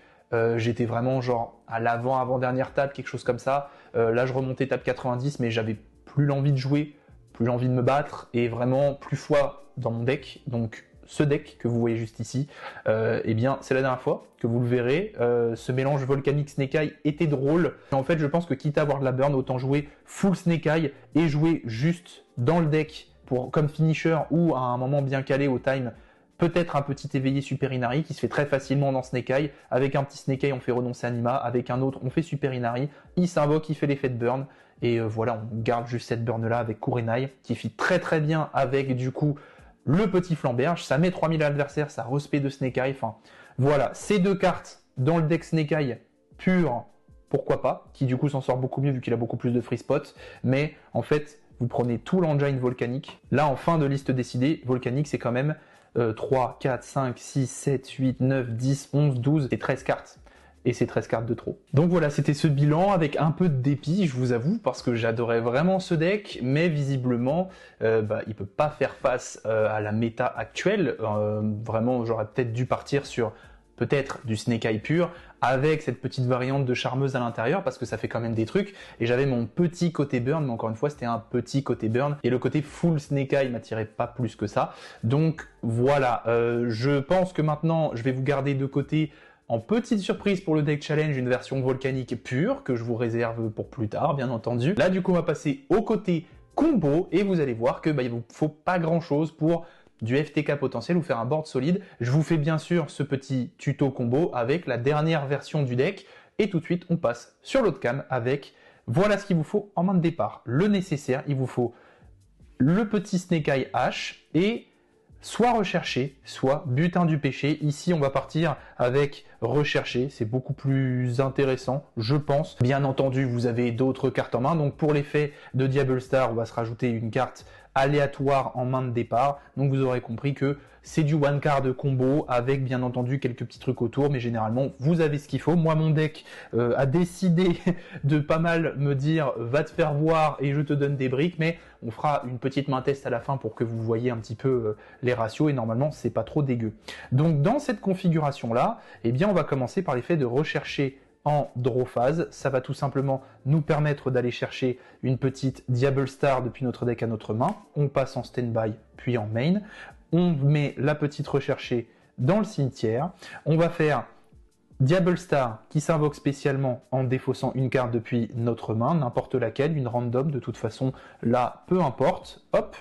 J'étais vraiment genre à avant-dernière table, quelque chose comme ça. Là, je remontais table 90, mais j'avais plus l'envie de jouer, plus l'envie de me battre, et vraiment plus foi dans mon deck. Donc, ce deck que vous voyez juste ici, eh bien, c'est la dernière fois que vous le verrez. Ce mélange volcanique Snake Eye était drôle. En fait, je pense que quitte à avoir de la burn, autant jouer full Snake Eye et jouer juste dans le deck comme finisher ou à un moment bien calé au time, peut-être un petit éveillé Super Inari qui se fait très facilement dans Snake Eye. Avec un petit Snake Eye, on fait renoncer Anima. Avec un autre, on fait Super Inari. Il s'invoque, il fait l'effet de burn. Et voilà, on garde juste cette burn là avec Kurenai qui fit très très bien avec du coup le petit Flamberge. Ça met 3000 à l'adversaire, ça respect de Snake Eye. Enfin voilà, ces 2 cartes dans le deck Snake Eye pur, pourquoi pas, qui du coup s'en sort beaucoup mieux vu qu'il a beaucoup plus de free spot. Mais en fait, vous prenez tout l'engine volcanique. Là, en fin de liste décidée, volcanique c'est quand même 3, 4, 5, 6, 7, 8, 9, 10, 11, 12 et 13 cartes. Et c'est 13 cartes de trop. Donc voilà, c'était ce bilan avec un peu de dépit, je vous avoue, parce que j'adorais vraiment ce deck, mais visiblement, il peut pas faire face à la méta actuelle. Vraiment, j'aurais peut-être dû partir sur peut-être du Snake Eye pur, avec cette petite variante de charmeuse à l'intérieur, parce que ça fait quand même des trucs, et j'avais mon petit côté burn, mais encore une fois, c'était un petit côté burn, et le côté full Snake Eye m'attirait pas plus que ça. Donc voilà, je pense que maintenant, je vais vous garder de côté en petite surprise pour le deck challenge, une version volcanique pure que je vous réserve pour plus tard, bien entendu. Là, du coup, on va passer au côté combo et vous allez voir que il vous faut pas grand chose pour du FTK potentiel ou faire un board solide. Je vous fais bien sûr ce petit tuto combo avec la dernière version du deck et tout de suite, on passe sur l'autre cam avec voilà ce qu'il vous faut en main de départ. Le nécessaire, il vous faut le petit Snake Eye H et soit recherché, soit butin du péché. Ici, on va partir avec recherché. C'est beaucoup plus intéressant, je pense. Bien entendu, vous avez d'autres cartes en main. Donc, pour l'effet de Diable Star, on va se rajouter une carte aléatoire en main de départ. Donc, vous aurez compris que c'est du one card combo avec bien entendu quelques petits trucs autour, mais généralement vous avez ce qu'il faut. Moi mon deck a décidé de pas mal me dire va te faire voir et je te donne des briques, mais on fera une petite main test à la fin pour que vous voyez un petit peu les ratios et normalement c'est pas trop dégueu. Donc dans cette configuration là, eh bien on va commencer par l'effet de rechercher en draw phase. Ça va tout simplement nous permettre d'aller chercher une petite Diable Star depuis notre deck à notre main. On passe en stand-by puis en main. On met la petite recherchée dans le cimetière. On va faire Diable Star qui s'invoque spécialement en défaussant une carte depuis notre main, n'importe laquelle, une random de toute façon, là, peu importe. Hop.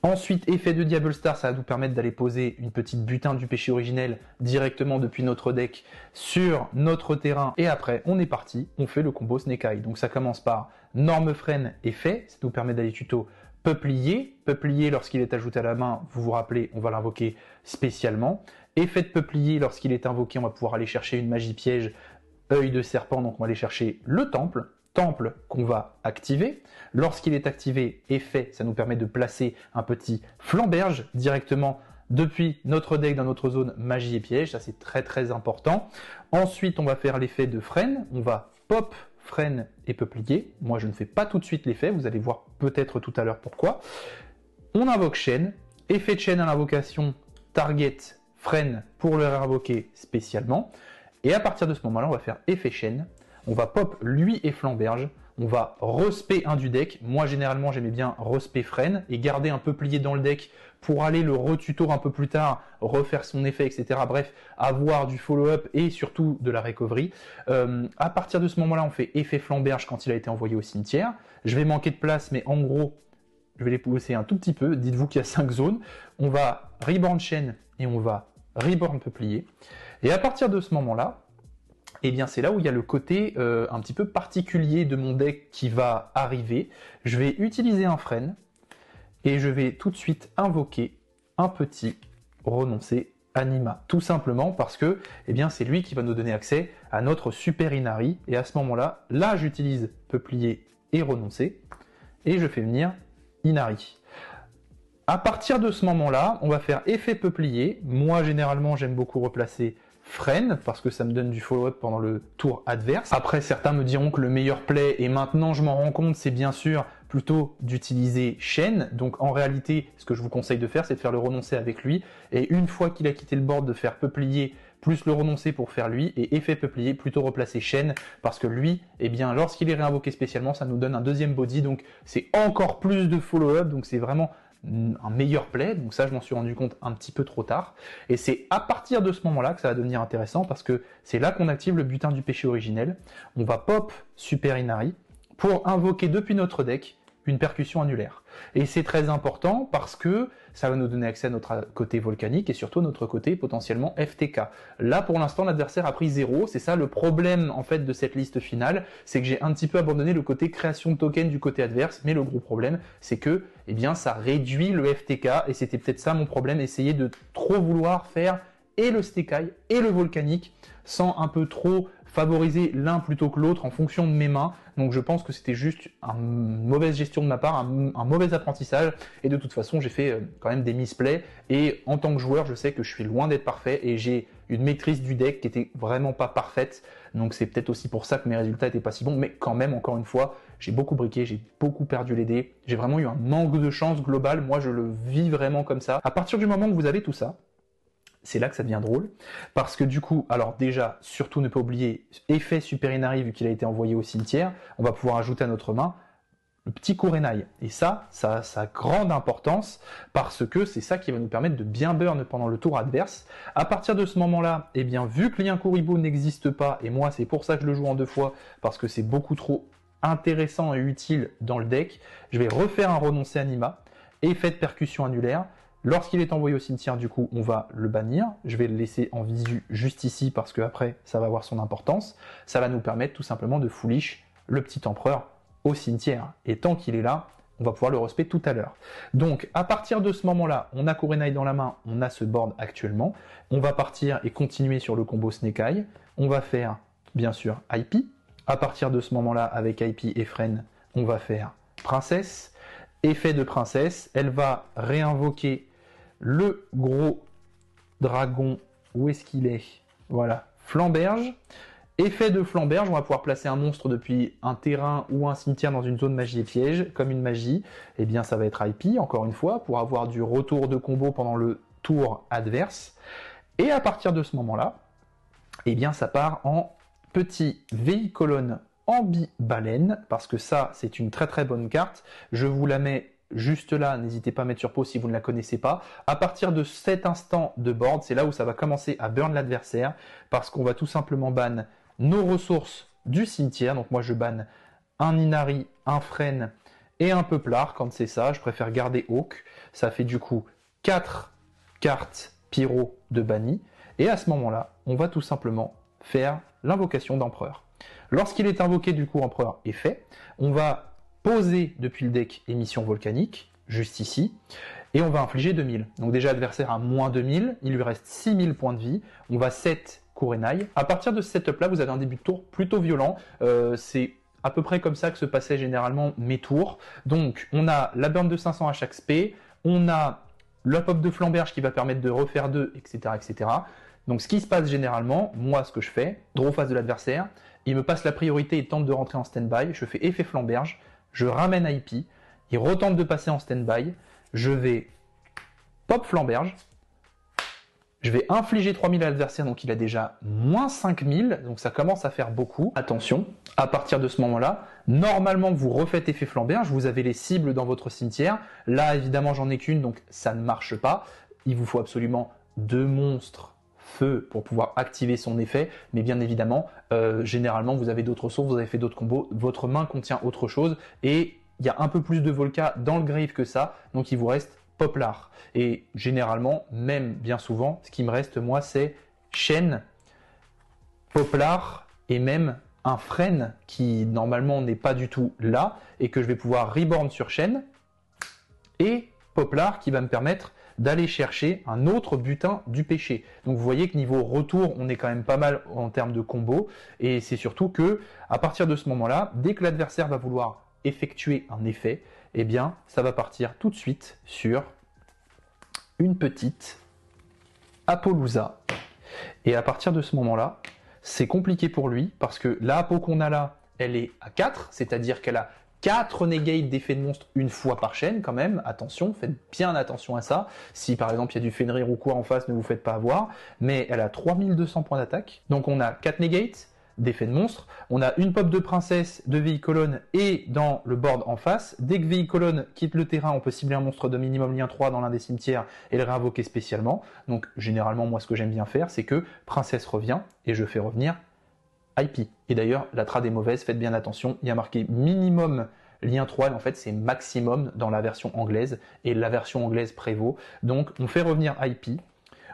Ensuite, effet de Diable Star, ça va nous permettre d'aller poser une petite butin du péché originel directement depuis notre deck sur notre terrain. Et après, on est parti, on fait le combo Snake Eye. Donc ça commence par Norme Freine effet, ça nous permet d'aller tuto Peuplier. Peuplier, lorsqu'il est ajouté à la main, vous vous rappelez, on va l'invoquer spécialement. Effet de Peuplier, lorsqu'il est invoqué, on va pouvoir aller chercher une magie piège, œil de serpent, donc on va aller chercher le temple. Temple qu'on va activer. Lorsqu'il est activé, effet, ça nous permet de placer un petit flamberge directement depuis notre deck dans notre zone magie et piège. Ça, c'est très très important. Ensuite, on va faire l'effet de freine. On va pop freine et peuplier. Moi, je ne fais pas tout de suite l'effet. Vous allez voir peut-être tout à l'heure pourquoi. On invoque chaîne. Effet de chaîne à l'invocation, target freine pour le réinvoquer spécialement. Et à partir de ce moment-là, on va faire effet chaîne. On va pop lui et flamberge. on va respect un du deck. Moi, généralement, j'aimais bien respect freine et garder un peu plié dans le deck pour aller le retutor un peu plus tard, refaire son effet, etc. Bref, avoir du follow-up et surtout de la recovery. À partir de ce moment-là, on fait effet flamberge quand il a été envoyé au cimetière. Je vais manquer de place, mais en gros, je vais les pousser un tout petit peu. Dites-vous qu'il y a 5 zones. On va reborn chain et on va reborn peuplier. Et à partir de ce moment-là, eh bien c'est là où il y a le côté un petit peu particulier de mon deck qui va arriver. Je vais utiliser un frêne et je vais tout de suite invoquer un petit renoncer anima. Tout simplement parce que eh bien, c'est lui qui va nous donner accès à notre super Inari. Et à ce moment-là, là j'utilise peuplier et renoncer et je fais venir Inari. À partir de ce moment-là, on va faire effet peuplier. Moi généralement j'aime beaucoup replacer freine parce que ça me donne du follow-up pendant le tour adverse. Après, certains me diront que le meilleur play, et maintenant je m'en rends compte, c'est bien sûr plutôt d'utiliser chaîne. Donc en réalité, ce que je vous conseille de faire, c'est de faire le renoncer avec lui. Et une fois qu'il a quitté le board, de faire peuplier plus le renoncer pour faire lui, et effet peuplier, plutôt replacer chaîne, parce que lui, eh bien, lorsqu'il est réinvoqué spécialement, ça nous donne un deuxième body, donc c'est encore plus de follow-up, donc c'est vraiment un meilleur play, donc ça je m'en suis rendu compte un petit peu trop tard, et c'est à partir de ce moment-là que ça va devenir intéressant, parce que c'est là qu'on active le butin du péché originel. On va pop Super Inari pour invoquer depuis notre deck une percussion annulaire. Et c'est très important parce que ça va nous donner accès à notre côté volcanique et surtout notre côté potentiellement FTK. Là, pour l'instant, l'adversaire a pris 0. C'est ça le problème en fait de cette liste finale, c'est que j'ai un petit peu abandonné le côté création de tokens du côté adverse, mais le gros problème, c'est que eh bien, ça réduit le FTK et c'était peut-être ça mon problème, essayer de trop vouloir faire et le Stekai et le volcanique sans un peu trop favoriser l'un plutôt que l'autre en fonction de mes mains. Donc je pense que c'était juste une mauvaise gestion de ma part, un mauvais apprentissage, et de toute façon j'ai fait quand même des misplays, et en tant que joueur je sais que je suis loin d'être parfait, et j'ai une maîtrise du deck qui était vraiment pas parfaite, donc c'est peut-être aussi pour ça que mes résultats étaient pas si bons, mais quand même, encore une fois, j'ai beaucoup briqué, j'ai beaucoup perdu les dés, j'ai vraiment eu un manque de chance global, moi je le vis vraiment comme ça. À partir du moment où vous avez tout ça, c'est là que ça devient drôle, parce que du coup, alors déjà, surtout ne pas oublier, effet Super Inari, vu qu'il a été envoyé au cimetière, on va pouvoir ajouter à notre main le petit Kurenai. Et ça a grande importance, parce que c'est ça qui va nous permettre de bien burn pendant le tour adverse. À partir de ce moment-là, eh bien, vu que Liankuribo n'existe pas, et moi c'est pour ça que je le joue en 2 fois, parce que c'est beaucoup trop intéressant et utile dans le deck, je vais refaire un renoncer anima, effet de percussion annulaire. Lorsqu'il est envoyé au cimetière, du coup, on va le bannir. Je vais le laisser en visu juste ici parce que après, ça va avoir son importance. Ça va nous permettre tout simplement de foolish le petit empereur au cimetière. Et tant qu'il est là, on va pouvoir le respect tout à l'heure. Donc, à partir de ce moment-là, on a Kurenai dans la main, on a ce board actuellement. On va partir et continuer sur le combo Snake Eye. On va faire, bien sûr, IP. À partir de ce moment-là, avec IP et Fren, on va faire Princesse. Effet de Princesse, elle va réinvoquer le gros dragon, où est-ce qu'il est? Voilà, Flamberge. Effet de Flamberge, on va pouvoir placer un monstre depuis un terrain ou un cimetière dans une zone magie et piège, comme une magie. Eh bien, ça va être IP, encore une fois, pour avoir du retour de combo pendant le tour adverse. Et à partir de ce moment-là, eh bien, ça part en petit VI colonne ambi-baleine, parce que ça, c'est une très très bonne carte. Je vous la mets juste là, n'hésitez pas à mettre sur pause si vous ne la connaissez pas. À partir de cet instant de board, c'est là où ça va commencer à burn l'adversaire, parce qu'on va tout simplement ban nos ressources du cimetière. Donc moi je banne un Inari, un Frêne et un Peuplard. Quand c'est ça, je préfère garder Hawk. Ça fait du coup 4 cartes pyro de banni. Et à ce moment-là, on va tout simplement faire l'invocation d'Empereur. Lorsqu'il est invoqué, du coup, Empereur est fait. On va poser depuis le deck émission volcanique, juste ici, et on va infliger 2000. Donc déjà, adversaire a moins 2000, il lui reste 6000 points de vie, on va 7 Kurenai. À partir de ce setup-là, vous avez un début de tour plutôt violent, c'est à peu près comme ça que se passaient généralement mes tours. Donc, on a la burn de 500 à chaque spé, on a le pop de Flamberge qui va permettre de refaire 2, etc., etc. Donc, ce qui se passe généralement, moi, ce que je fais, draw face de l'adversaire, il me passe la priorité et tente de rentrer en stand-by, je fais effet Flamberge, je ramène IP, il retente de passer en stand-by, je vais pop Flamberge, Je vais infliger 3000 à l'adversaire, donc il a déjà moins 5000, donc ça commence à faire beaucoup. Attention, à partir de ce moment-là, normalement vous refaites effet flambeur, vous avez les cibles dans votre cimetière. Là, évidemment, j'en ai qu'une, donc ça ne marche pas. Il vous faut absolument 2 monstres feu pour pouvoir activer son effet, mais bien évidemment, généralement, vous avez d'autres sources, vous avez fait d'autres combos, votre main contient autre chose, et il y a un peu plus de Volca dans le grave que ça, donc il vous reste Poplar. Et généralement, même bien souvent, ce qui me reste moi, c'est Chêne, Poplar et même un Frêne qui normalement n'est pas du tout là et que je vais pouvoir reborn sur Chêne et Poplar qui va me permettre d'aller chercher un autre butin du péché. Donc vous voyez que niveau retour, on est quand même pas mal en termes de combo et c'est surtout que à partir de ce moment-là, dès que l'adversaire va vouloir effectuer un effet, eh bien, ça va partir tout de suite sur une petite Apollousa. Et à partir de ce moment-là, c'est compliqué pour lui parce que la Apo qu'on a là, elle est à 4, c'est-à-dire qu'elle a 4 negates d'effet de monstre une fois par chaîne quand même. Attention, faites bien attention à ça. Si par exemple il y a du Fenrir ou quoi en face, ne vous faites pas avoir. Mais elle a 3200 points d'attaque. Donc on a 4 negates d'effet de monstre. On a une pop de princesse de Véhicolone et dans le board en face. Dès que Véhicolone quitte le terrain, on peut cibler un monstre de minimum lien 3 dans l'un des cimetières et le réinvoquer spécialement. Donc généralement, moi ce que j'aime bien faire, c'est que princesse revient et je fais revenir IP. Et d'ailleurs, la trad est mauvaise, faites bien attention. Il y a marqué minimum lien 3 et en fait c'est maximum dans la version anglaise et la version anglaise prévaut. Donc on fait revenir IP.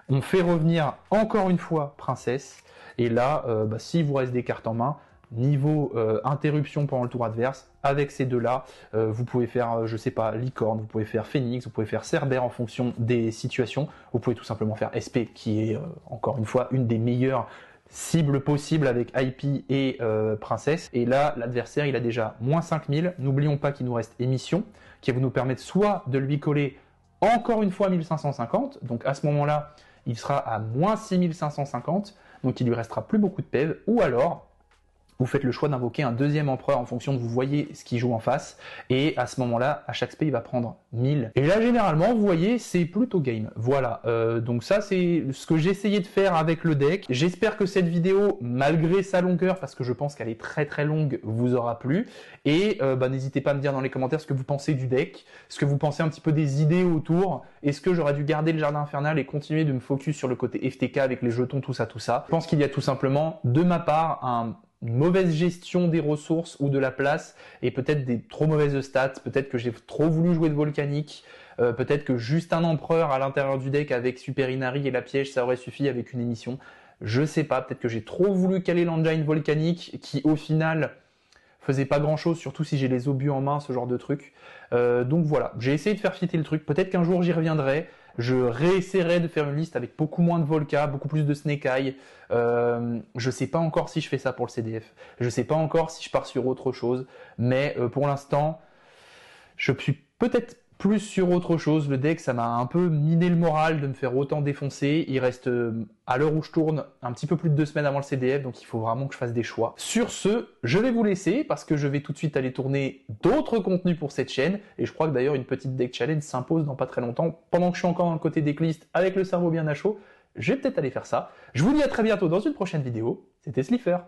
On fait revenir encore une fois princesse. Et là, s'il vous reste des cartes en main, niveau interruption pendant le tour adverse, avec ces deux-là, vous pouvez faire, je sais pas, licorne, vous pouvez faire phénix, vous pouvez faire cerbère en fonction des situations. Vous pouvez tout simplement faire SP, qui est encore une fois une des meilleures cibles possibles avec IP et princesse. Et là, l'adversaire, il a déjà moins 5000. N'oublions pas qu'il nous reste émission, qui va nous permettre soit de lui coller encore une fois 1550. Donc à ce moment-là, il sera à moins 6550. Donc il lui restera plus beaucoup de PEV, ou alors vous faites le choix d'invoquer un deuxième empereur en fonction de vous voyez ce qu'il joue en face, et à ce moment-là, à chaque spé, il va prendre 1000. Et là, généralement, vous voyez, c'est plutôt game. Voilà, donc ça, c'est ce que j'ai essayé de faire avec le deck. J'espère que cette vidéo, malgré sa longueur, parce que je pense qu'elle est très très longue, vous aura plu. Et n'hésitez pas à me dire dans les commentaires ce que vous pensez du deck, ce que vous pensez un petit peu des idées autour. Est-ce que j'aurais dû garder le jardin infernal et continuer de me focus sur le côté FTK avec les jetons, tout ça, tout ça. Je pense qu'il y a tout simplement, de ma part, une mauvaise gestion des ressources ou de la place et peut-être des trop mauvaises stats, peut-être que j'ai trop voulu jouer de volcanique, peut-être que juste un empereur à l'intérieur du deck avec Super Inari et la piège ça aurait suffi avec une émission. Je sais pas, peut-être que j'ai trop voulu caler l'engine volcanique qui au final faisait pas grand chose, surtout si j'ai les obus en main, ce genre de truc. Donc voilà, j'ai essayé de faire fitter le truc, peut-être qu'un jour j'y reviendrai. Je réessayerai de faire une liste avec beaucoup moins de Volca, beaucoup plus de Snake Eye. Je sais pas encore si je fais ça pour le CDF. Je sais pas encore si je pars sur autre chose. Mais pour l'instant, je suis peut-être plus sur autre chose. Le deck, ça m'a un peu miné le moral de me faire autant défoncer. Il reste, à l'heure où je tourne, un petit peu plus de 2 semaines avant le CDF, donc il faut vraiment que je fasse des choix. Sur ce, je vais vous laisser parce que je vais tout de suite aller tourner d'autres contenus pour cette chaîne. Et je crois que d'ailleurs une petite deck challenge s'impose dans pas très longtemps. Pendant que je suis encore dans le côté decklist avec le cerveau bien à chaud, je vais peut-être aller faire ça. Je vous dis à très bientôt dans une prochaine vidéo. C'était Slifer.